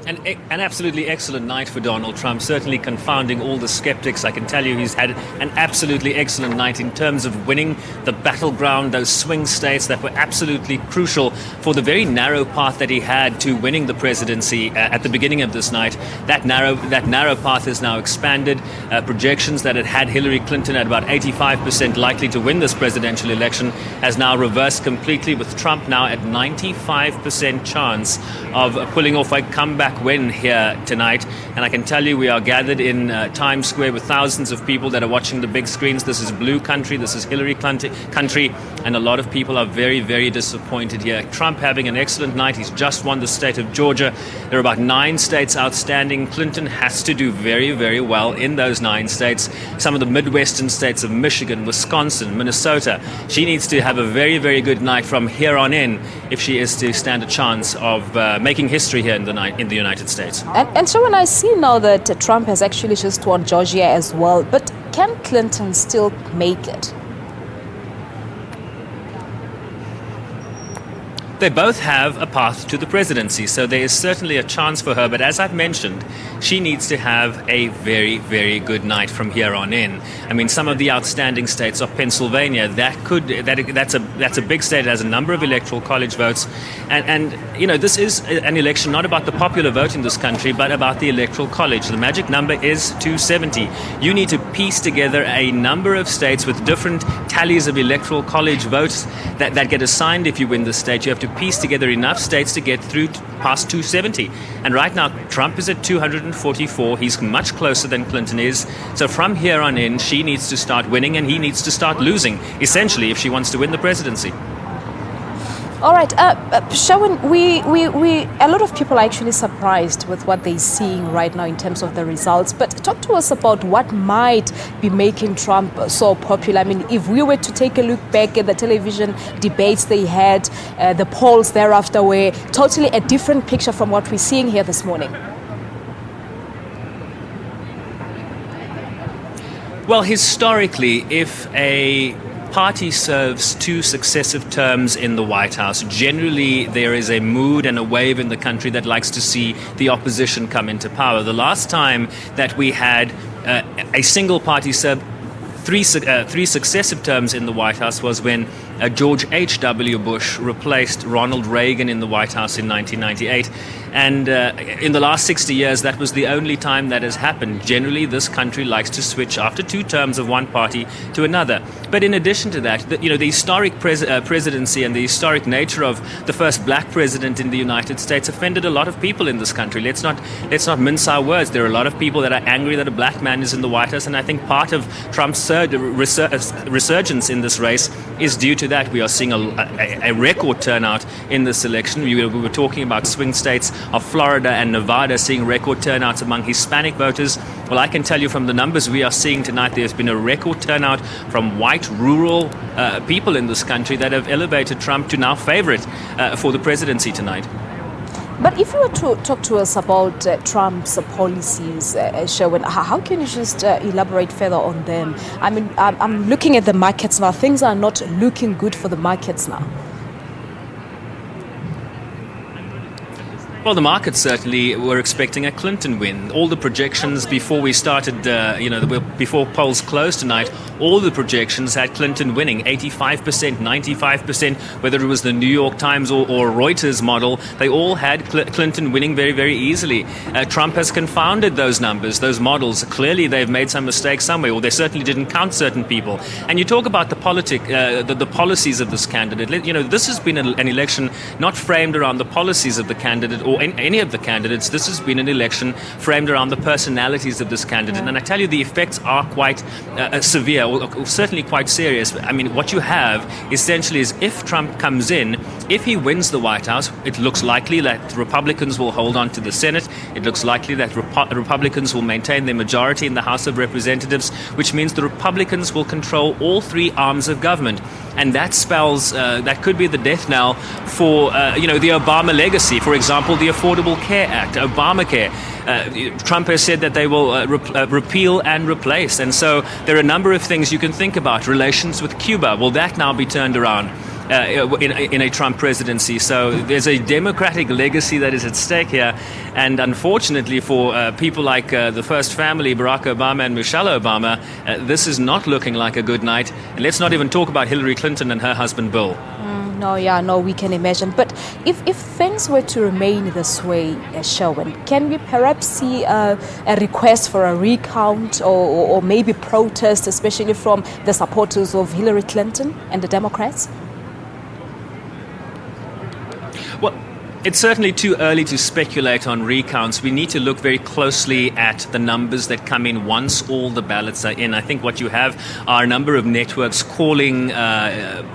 An absolutely excellent night for Donald Trump, certainly confounding all the skeptics. I can tell you he's had an absolutely excellent night in terms of winning the battleground, those swing states that were absolutely crucial for the very narrow path that he had to winning the presidency at the beginning of this night. That narrow path is now expanded. Projections that had Hillary Clinton at about 85% likely to win this presidential election has now reversed completely, with Trump now at 95% chance of pulling off a comeback win here tonight. And I can tell you we are gathered in Times Square with thousands of people that are watching the big screens. This is blue country, this is Hillary country, and a lot of people are very, very disappointed here. Trump having an excellent night. He's just won the state of Georgia. There are about 9 states outstanding. Clinton has to do very, very well in those 9 states. Some of the Midwestern states of Michigan, Wisconsin, Minnesota. She needs to have a very, very good night from here on in if she is to stand a chance of making history here in the United States. And so when I see now that Trump has actually just won Georgia as well, but can Clinton still make it? They both have a path to the presidency, so there is certainly a chance for her. But as I've mentioned, she needs to have a very, very good night from here on in. I mean, some of the outstanding states of Pennsylvania, that's a big state. It has a number of electoral college votes, and you know, this is an election not about the popular vote in this country, but about the electoral college. The magic number is 270. You need to piece together a number of states with different tallies of electoral college votes that get assigned if you win the state. You have to piece together enough states to get through past 270. And right now, Trump is at 244. He's much closer than Clinton is. So from here on in, she needs to start winning and he needs to start losing, essentially, if she wants to win the presidency. All right, Sherwin, a lot of people are actually surprised with what they're seeing right now in terms of the results. But talk to us about what might be making Trump so popular. I mean, if we were to take a look back at the television debates they had, the polls thereafter were totally a different picture from what we're seeing here this morning. Well, historically, if a party serves 2 successive terms in the White House, generally there is a mood and a wave in the country that likes to see the opposition come into power. The last time that we had a single party serve 3 successive terms in the White House was when George H.W. Bush replaced Ronald Reagan in the White House in 1998. And in the last 60 years, that was the only time that has happened. Generally, this country likes to switch after 2 terms of one party to another. But in addition to that, the historic presidency and the historic nature of the first black president in the United States offended a lot of people in this country. Let's not mince our words. There are a lot of people that are angry that a black man is in the White House, and I think part of Trump's resurgence in this race is due to that. We are seeing a record turnout in this election. We were talking about swing states of Florida and Nevada seeing record turnouts among Hispanic voters. Well, I can tell you from the numbers we are seeing tonight, there's been a record turnout from white rural people in this country that have elevated Trump to now favorite for the presidency tonight. But if you were to talk to us about Trump's policies, Sherwin, how can you just elaborate further on them? I mean, I'm looking at the markets now. Things are not looking good for the markets now. Well, the markets certainly were expecting a Clinton win. All the projections before we started, before polls closed tonight, all the projections had Clinton winning 85%, 95%, whether it was the New York Times or Reuters model, they all had Clinton winning very, very easily. Trump has confounded those numbers, those models. Clearly, they've made some mistakes somewhere, or they certainly didn't count certain people. And you talk about the policies of this candidate. You know, this has been an election not framed around the policies of the candidate or any of the candidates. This has been an election framed around the personalities of this candidate. And I tell you, the effects are quite severe, or certainly quite serious. I mean, what you have essentially is if Trump comes in, if he wins the White House, it looks likely that Republicans will hold on to the Senate. It looks likely that Republicans will maintain their majority in the House of Representatives, which means the Republicans will control all 3 arms of government. And that spells, that could be the death knell for, the Obama legacy. For example, the Affordable Care Act, Obamacare. Trump has said that they will repeal and replace. And so there are a number of things you can think about. Relations with Cuba, will that now be turned around? in a Trump presidency. So there's a democratic legacy that is at stake here. And unfortunately for people like the first family, Barack Obama and Michelle Obama, this is not looking like a good night. And let's not even talk about Hillary Clinton and her husband, Bill. No, we can imagine. But if things were to remain this way, Sherwin, can we perhaps see a request for a recount or maybe protest, especially from the supporters of Hillary Clinton and the Democrats? Well, it's certainly too early to speculate on recounts. We need to look very closely at the numbers that come in once all the ballots are in. I think what you have are a number of networks calling,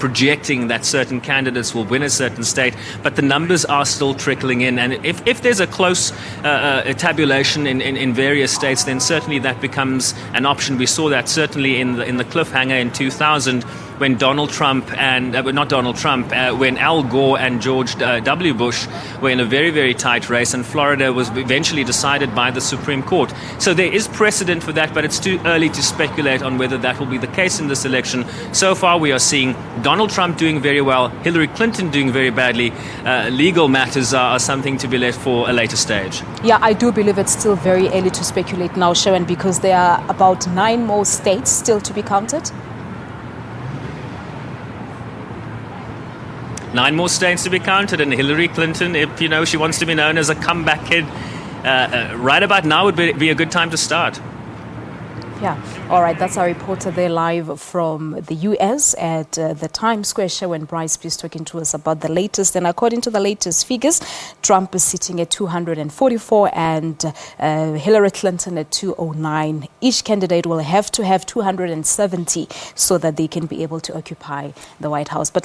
projecting that certain candidates will win a certain state, but the numbers are still trickling in. And if there's a close tabulation in various states, then certainly that becomes an option. We saw that certainly in the cliffhanger in 2000, when Donald Trump and, when Al Gore and George W. Bush were in a very, very tight race, and Florida was eventually decided by the Supreme Court. So there is precedent for that, but it's too early to speculate on whether that will be the case in this election. So far, we are seeing Donald Trump doing very well, Hillary Clinton doing very badly. Legal matters are something to be left for a later stage. Yeah, I do believe it's still very early to speculate now, Sherwin, because there are about 9 more states still to be counted. 9 more states to be counted, and Hillary Clinton, if she wants to be known as a comeback kid, right about now would be a good time to start. Yeah, all right, that's our reporter there live from the U.S. at the Times Square. Sherwin Bryce-Pease talking to us about the latest. And according to the latest figures, Trump is sitting at 244 and Hillary Clinton at 209. Each candidate will have to have 270 so that they can be able to occupy the White House. But